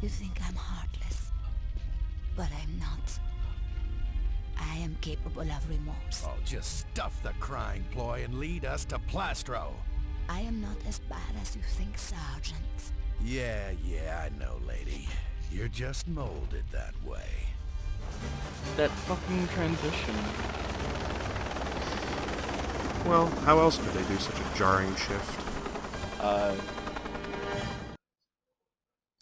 You think I'm heartless, but I'm not. I am capable of remorse. Oh, just stuff the crying ploy and lead us to Plastro. I am not as bad as you think, Sergeant. Yeah, I know, lady. You're just molded that way. That fucking transition. Well, how else could they do such a jarring shift?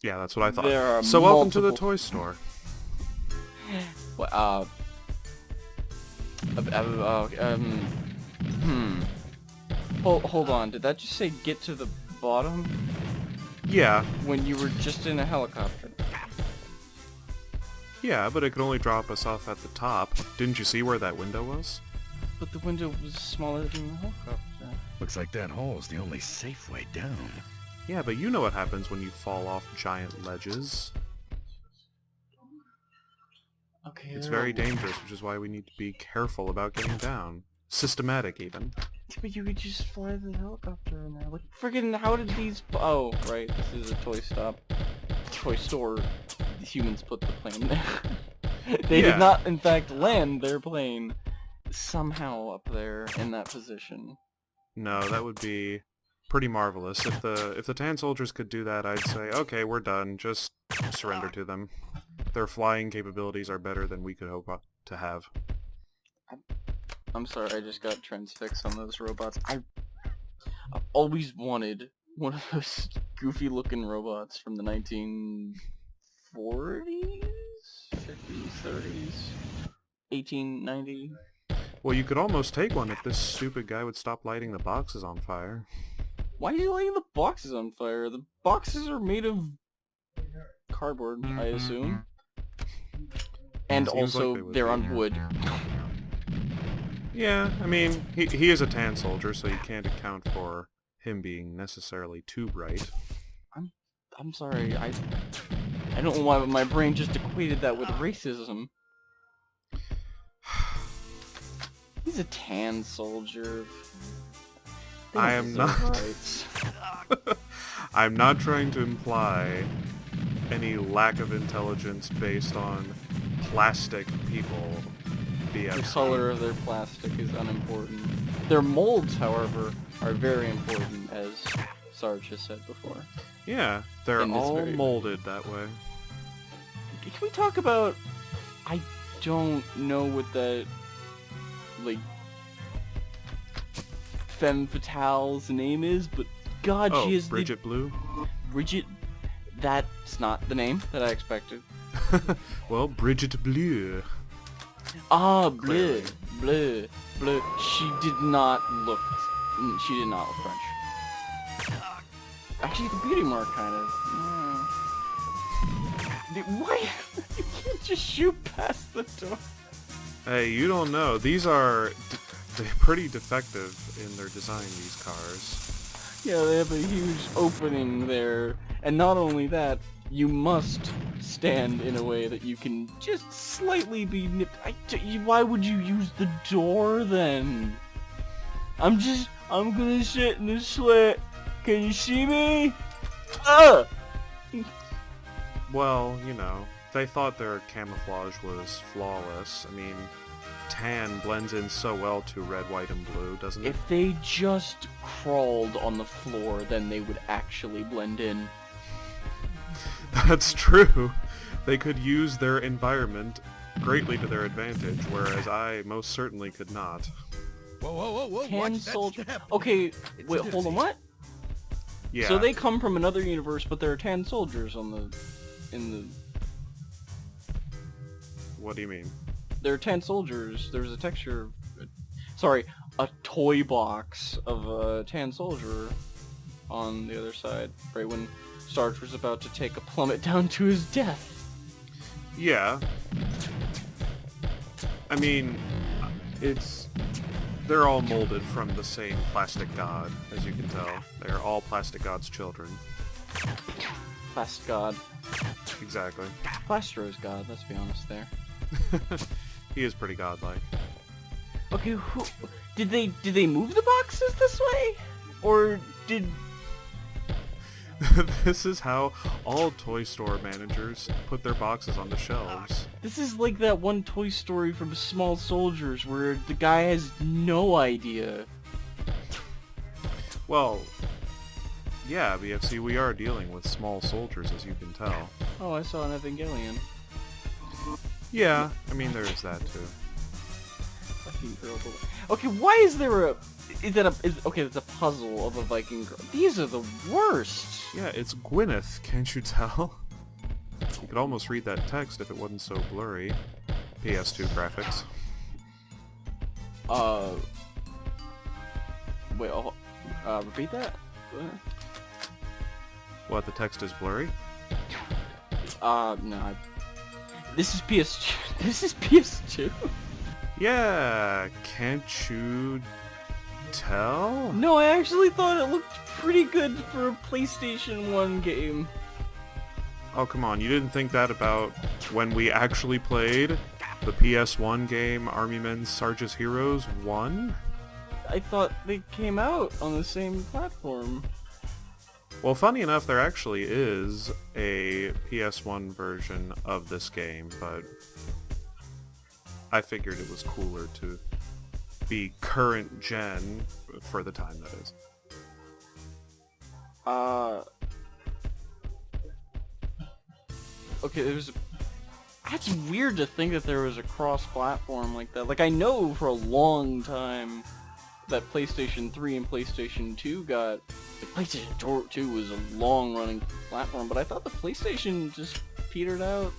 Yeah, that's what I thought. There are So welcome to the multiple- toy store. Well, Hold on, did that just say get to the bottom? Yeah, When you were just in a helicopter? yeah, but it could only drop us off at the top. Didn't you see where that window was? But the window was smaller than the helicopter. Looks like that hole is the only safe way down. Yeah, but you know what happens when you fall off giant ledges. Okay, It's there very are- dangerous, which is why we need to be careful about getting down. Systematic, even. But you could just fly the helicopter in there. Like, friggin' how did these... Oh, right, this is a toy stop. Toy store. The humans put the plane there. They Yeah. did not, in fact, land their plane somehow up there in that position. No, that would be pretty marvelous. If the tan soldiers could do that, I'd say, okay, we're done. Just surrender to them. Their flying capabilities are better than we could hope to have. I'm sorry, I just got transfixed on those robots. I've always wanted one of those goofy-looking robots from the 1940s? 50s, 30s? 1890? Well, you could almost take one if this stupid guy would stop lighting the boxes on fire. Why are you lighting the boxes on fire? The boxes are made of cardboard, I assume. And Seems like also, they would they're be. on wood. Yeah, I mean, he is a tan soldier, so you can't account for him being necessarily too bright. I'm sorry, I don't know why, but my brain just equated that with racism. He's a tan soldier. They don't I am deserve not. rights. I'm not trying to imply any lack of intelligence based on plastic people. The BFC. color of their plastic is unimportant. Their molds, however, are very important, as Sarge has said before. Yeah, they're In this all very- molded that way. Can we talk about... I don't know what that... like... femme fatale's name is, but God, Oh, she is Bridget Blue? Bridget... That's not the name that I expected. Well, Bridget Blue. Ah, Clearly. bleu, bleu, bleu. She did not look French. Actually, the beauty mark kind of. Why? You can't just shoot past the door. Hey, you don't know. These are they're pretty defective in their design, these cars. Yeah, they have a huge opening there, and not only that, you must stand in a way that you can just slightly be nipped. Why would you use the door then? I'm gonna sit in the slit. Can you see me? Ugh! Well, you know, they thought their camouflage was flawless. I mean, tan blends in so well to red, white, and blue, doesn't it? If they just crawled on the floor, then they would actually blend in. That's true. They could use their environment greatly to their advantage, whereas I most certainly could not. Whoa, Tan watch that soldier. step. Okay, It's wait, a hold on, doozy. what? Yeah. So they come from another universe, but there are tan soldiers What do you mean? there are 10 soldiers. There's a texture. Sorry, a toy box of a tan soldier on the other side. Right when Sarge was about to take a plummet down to his death. Yeah. I mean, they're all molded from the same plastic god, as you can tell. They're all plastic god's children. Plastic God. Exactly. Plastro's God, let's be honest there. He is pretty godlike. Okay, who did they move the boxes this way? Or did This is how all toy store managers put their boxes on the shelves. This is like that one Toy Story from Small Soldiers where the guy has no idea. Well, yeah, BFC, we are dealing with small soldiers, as you can tell. Oh, I saw an Evangelion. Yeah, I mean, there is that too. Fucking girl. Okay, why is there a... okay, it's a puzzle of a Viking girl. These are the worst! Yeah, it's Gwyneth, can't you tell? You could almost read that text if it wasn't so blurry. PS2 graphics. Wait, repeat that? What, the text is blurry? No. This is PS2. This is PS2? Yeah, can't you tell? No, I actually thought it looked pretty good for a PlayStation 1 game. Oh, come on, you didn't think that about when we actually played the PS1 game Army Men's Sarge's Heroes 1? I thought they came out on the same platform. Well, funny enough, there actually is a PS1 version of this game, but I figured it was cooler to be current gen for the time, that is. Okay, that's weird to think that there was a cross-platform like that. Like, I know for a long time that PlayStation 3 and PlayStation 2 got... The PlayStation 2 was a long-running platform, but I thought the PlayStation just petered out.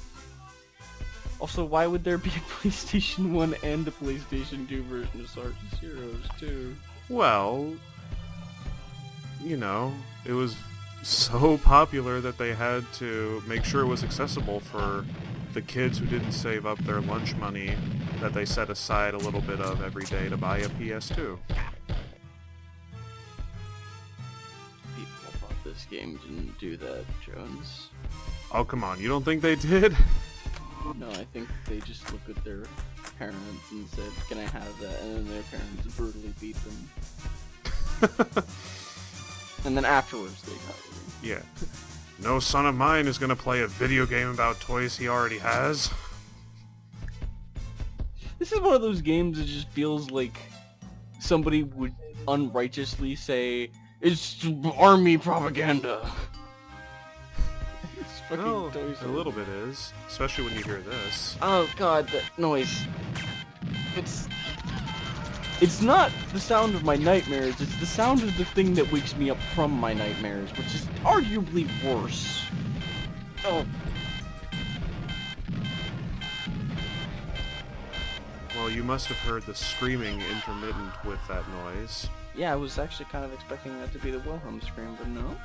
Also, why would there be a PlayStation 1 and a PlayStation 2 version of Sarge's Heroes, too? Well, you know, it was so popular that they had to make sure it was accessible for the kids who didn't save up their lunch money that they set aside a little bit of every day to buy a PS2. People thought this game didn't do that, Jones. Oh, come on, you don't think they did? No, I think they just looked at their parents and said, "Can I have that?" And then their parents brutally beat them. And then afterwards they got it. Yeah. No son of mine is gonna play a video game about toys he already has. This is one of those games that just feels like somebody would unrighteously say, "It's army propaganda." It's fucking Well, Toy a Story. little bit is, especially when you hear this. Oh god, that noise. It's not the sound of my nightmares, it's the sound of the thing that wakes me up from my nightmares, which is arguably worse. Oh. Well, you must have heard the screaming intermittent with that noise. Yeah, I was actually kind of expecting that to be the Wilhelm scream, but no.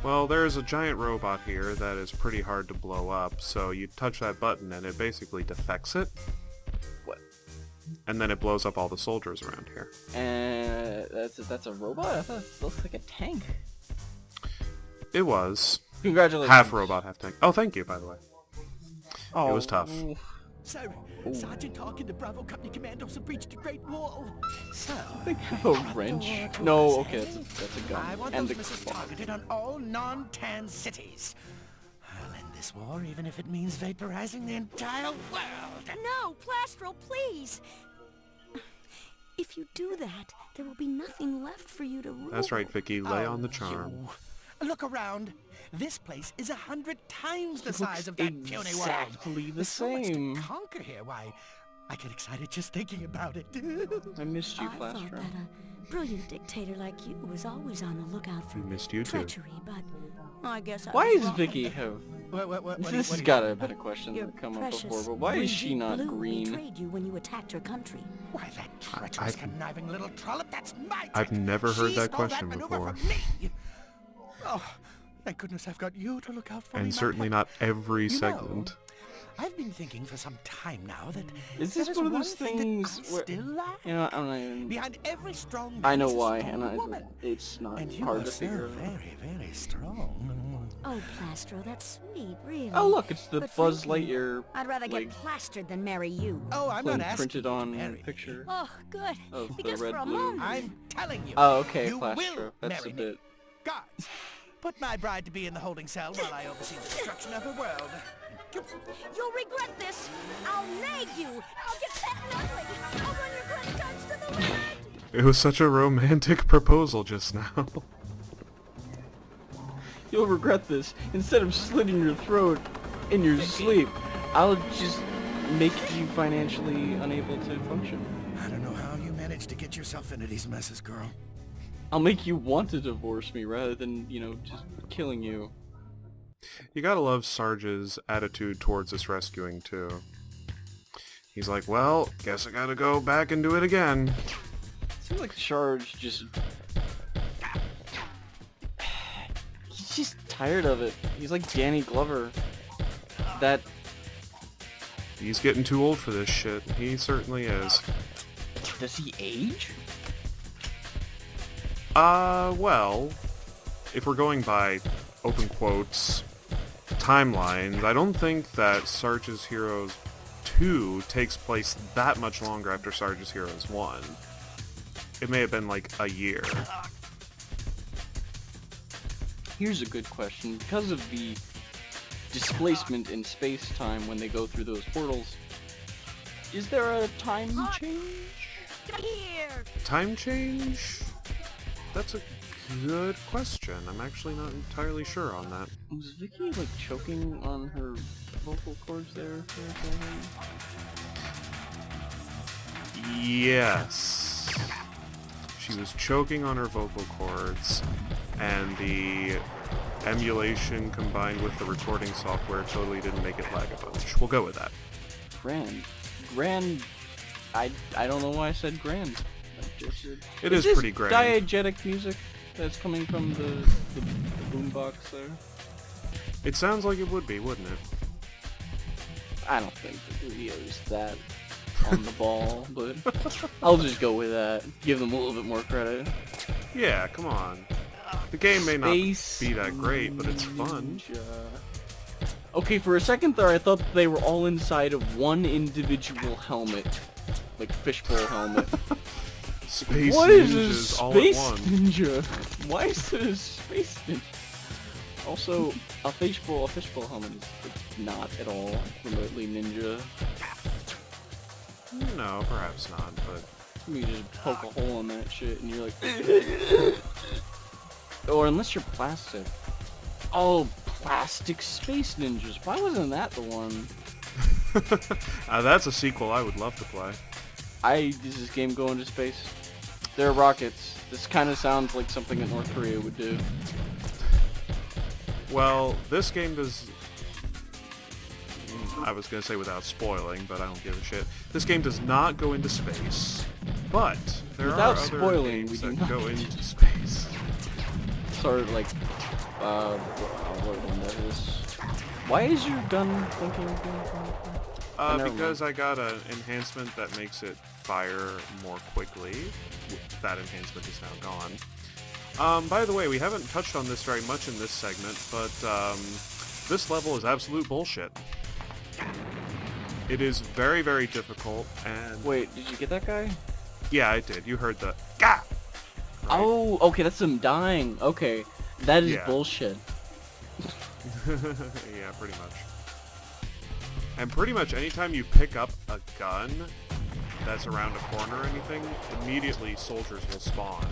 Well, there's a giant robot here that is pretty hard to blow up, so you touch that button and it basically defects it. What? And then it blows up all the soldiers around here. And that's a robot? I thought it looked like a tank. It was. Congratulations. Half robot, half tank. Oh, thank you, by the way. Oh, It was tough. So, Sergeant Hawk and the Bravo Company commandos have breached the Great Wall. So, They have a wrench. No, okay, that's a gun. I want And those a missiles claw. targeted on all non-tan cities. I'll end this war even if it means vaporizing the entire world. No, Plastro, please! If you do that, there will be nothing left for you to rule. That's right, Vicky. Lay on the charm. You. Look around. This place is 100 times the It size looks of that puny world. exactly the There's so much same. to conquer here. Why, I get excited just thinking about it. I missed you, I thought Plastro. that a brilliant dictator like you was always on the lookout for We missed you too. treachery, but I guess I Why was does wrong. Vicky have... What This has got to have been a question Your that come up precious before, but why is she Brigitte not Blue green? betrayed you when you attacked her country. Why, that treacherous, conniving little trollop, that's my trick. I've never heard She that stole question maneuver before. from me. Oh, thank goodness I've got you to look out for me. And my certainly pet. not every You know, segment. I've been thinking for some time now that Is this there one of one those thing things that I where... still lack. You know, I'm not even... Behind every strong man I know is a why, strong and woman. it's not And you hard are to so figure out. very, very strong. Oh, Plastro, that's sweet, really. Oh look, it's the But Buzz frankly, Lightyear I'd rather like, get plastered than marry you. Oh, I'm thing not asking printed you to on marry me. picture. Oh, good. Of the Because red for a blue. moment... I'm telling you. Oh, okay, you Plastro. will That's a marry me. bit... Guards, Put my bride-to-be in the holding cell while I oversee the destruction of her world. You'll regret this. I'll nag you. I'll get fat and ugly. I'll run your credit cards to the limit. It was such a romantic proposal just now. You'll regret this. Instead of slitting your throat in your sleep, I'll just make you financially unable to function. I don't know how you managed to get yourself into these messes, girl. I'll make you want to divorce me rather than, just killing you. You gotta love Sarge's attitude towards this rescuing, too. He's like, well, guess I gotta go back and do it again. Seems like Sarge just... He's just tired of it. He's like Danny Glover. He's getting too old for this shit. He certainly is. Does he age? Well, if we're going by open quotes timelines, I don't think that Sarge's Heroes 2 takes place that much longer after Sarge's Heroes 1. It may have been like a year. Here's a good question. Because of the displacement in space-time when they go through those portals, is there a time change? Here. Time change? That's a good question. I'm actually not entirely sure on that. Was Vicky, like, choking on her vocal cords there for a second? Yes. She was choking on her vocal cords, and the emulation combined with the recording software totally didn't make it lag a bunch. We'll go with that. Grand. I don't know why I said grand. It is pretty grand. Diegetic music that's coming from the boombox there. It sounds like it would be, wouldn't it? I don't think the video's that on the ball, but I'll just go with that. Give them a little bit more credit. Yeah, come on. The game may not be Space that great, but it's fun. Ninja. Okay, for a second there, I thought they were all inside of one individual helmet, like fishbowl helmet. Space What is a ninjas all at space once. ninja? Why is it a space ninja? Also, a fishbowl helmet is not at all remotely ninja. No, perhaps not, but... You just poke a hole in that shit and you're like... Or unless you're plastic. Oh, plastic space ninjas. Why wasn't that the one? That's a sequel I would love to play. Does this game go into space? There are rockets. This kind of sounds like something that North Korea would do. Well, this game does... I was gonna say without spoiling, but I don't give a shit. This game does not go into space, but there Without are other spoiling, games we do that not. go into space. Sort of like, what one that is? Why is your gun blinking? Never Because I got an enhancement that makes it fire more quickly. That enhancement is now gone. By the way, we haven't touched on this very much in this segment, but this level is absolute bullshit. It is very, very difficult, and... Wait, did you get that guy? Yeah, I did. You heard the... Gah! Right? Oh, okay, that's him dying. Okay, that is Yeah. bullshit. Yeah, pretty much. And pretty much anytime you pick up a gun that's around a corner or anything, immediately soldiers will spawn,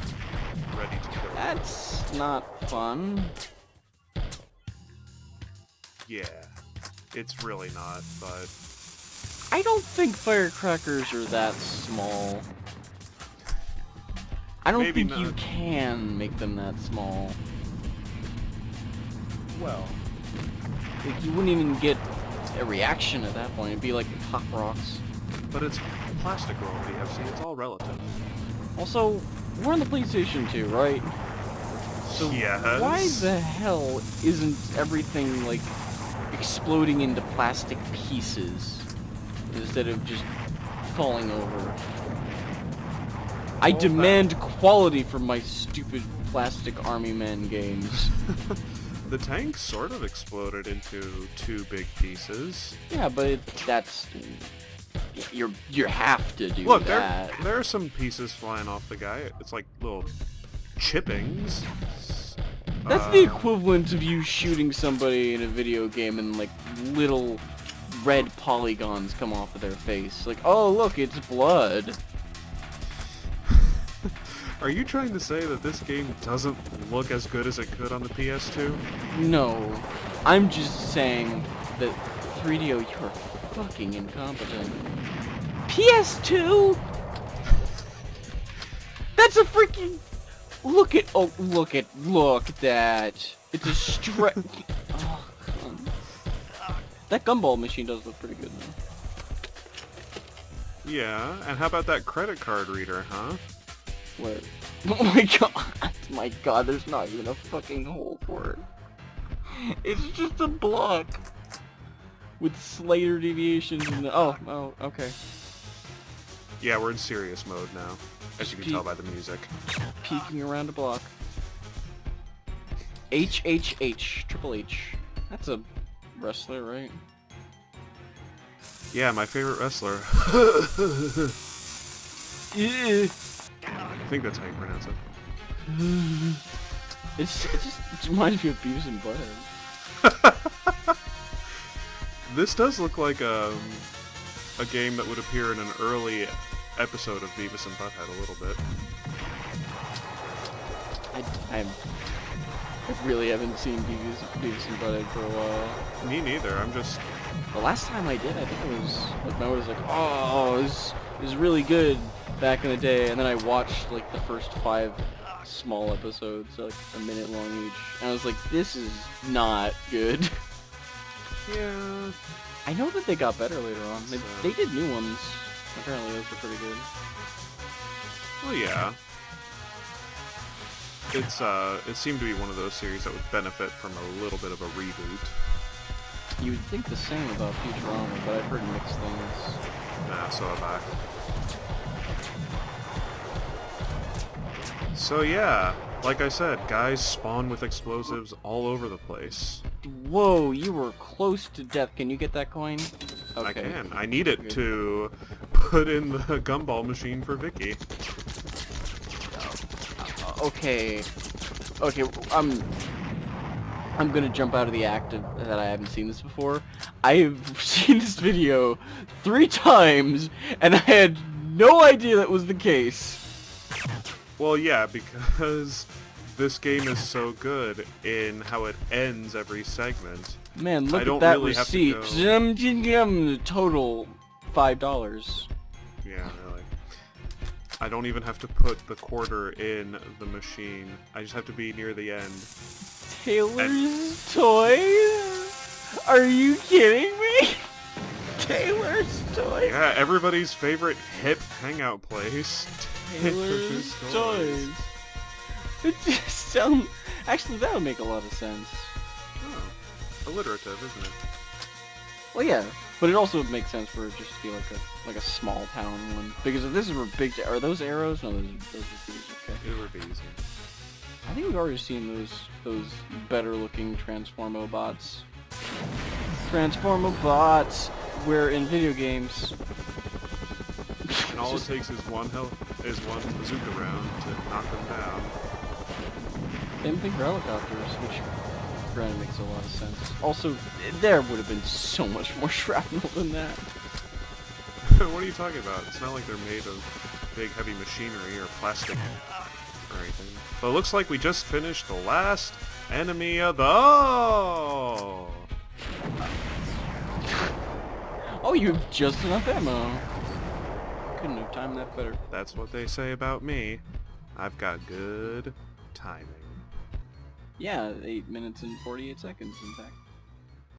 ready to kill you. That's not fun. Yeah, it's really not, but... I don't think firecrackers are that small. I don't Maybe think you not. can make them that small. Well... Like, you wouldn't even get a reaction at that point. It'd be like Pop Rocks. But it's plastic roll BFC, it's all relative. Also, we're on the PlayStation 2, right? So Yes. why the hell isn't everything, like, exploding into plastic pieces instead of just falling over? I Well, demand quality from my stupid plastic army man games. The tank sort of exploded into two big pieces. Yeah, but that's... You have to do Look, that. there are some pieces flying off the guy. It's like little chippings. That's the equivalent of you shooting somebody in a video game and like little red polygons come off of their face. Like, oh look, it's blood. Are you trying to say that this game doesn't look as good as it could on the PS2? No, I'm just saying that 3DO, you're fucking incompetent. PS2? That's a freaking... Look at that. It's a stretch. Oh, that gumball machine does look pretty good though. Yeah, and how about that credit card reader, huh? Where? Oh my god! My god, there's not even a fucking hole for it. It's just a block with slider deviations and oh, okay. Yeah, we're in serious mode now, as you can tell by the music. Peeking around a block. HHH, Triple H. That's a wrestler, right? Yeah, my favorite wrestler. Yeah. I think that's how you pronounce it. It just reminds me of Beavis and Butthead. This does look like a game that would appear in an early episode of Beavis and Butthead a little bit. I really haven't seen Beavis and Butthead for a while. Me neither, I'm just... The last time I did, I think it was like my was like, oh, it was really good back in the day, and then I watched like the first 5 small episodes, like a minute long each, and I was like, this is not good. Yeah... I know that they got better later on. They did new ones. Apparently those were pretty good. Well, yeah. It seemed to be one of those series that would benefit from a little bit of a reboot. You would think the same about Futurama, but I've heard mixed things. Nah, so have I. So yeah, like I said, guys spawn with explosives all over the place. Whoa, you were close to death. Can you get that coin? I Okay. can. I need it to put in the gumball machine for Vicky. Okay. Okay, I'm gonna jump out of the act that I haven't seen this before. I've seen this video 3 times, and I had no idea that was the case. Well, yeah, because this game is so good in how it ends every segment. Man, look I don't at that really have to receipt. go- Total $5. Yeah, really. I don't even have to put the quarter in the machine. I just have to be near the end. Taylor's Toys? Are you kidding me? Taylor's Toys? Yeah, everybody's favorite hip hangout place. Taylor's Toys. It just sounds... Actually, that would make a lot of sense. Oh, alliterative, isn't it? Well, yeah, but it also makes sense for it just to be like a small town one. Because if this is a big... Are those arrows? No, those are bees, okay. It would be easy. I think we've already seen those better looking Transformo bots. Transformo bots, where in video games... And all it takes is one bazooka round to knock them down. Same thing for helicopters, which granted makes a lot of sense. Also, there would have been so much more shrapnel than that. What are you talking about? It's not like they're made of big heavy machinery or plastic or anything. But it looks like we just finished the last enemy of the... Oh! Oh, you have just enough ammo. Couldn't have timed that better. That's what they say about me. I've got good timing. Yeah, 8 minutes and 48 seconds, in fact.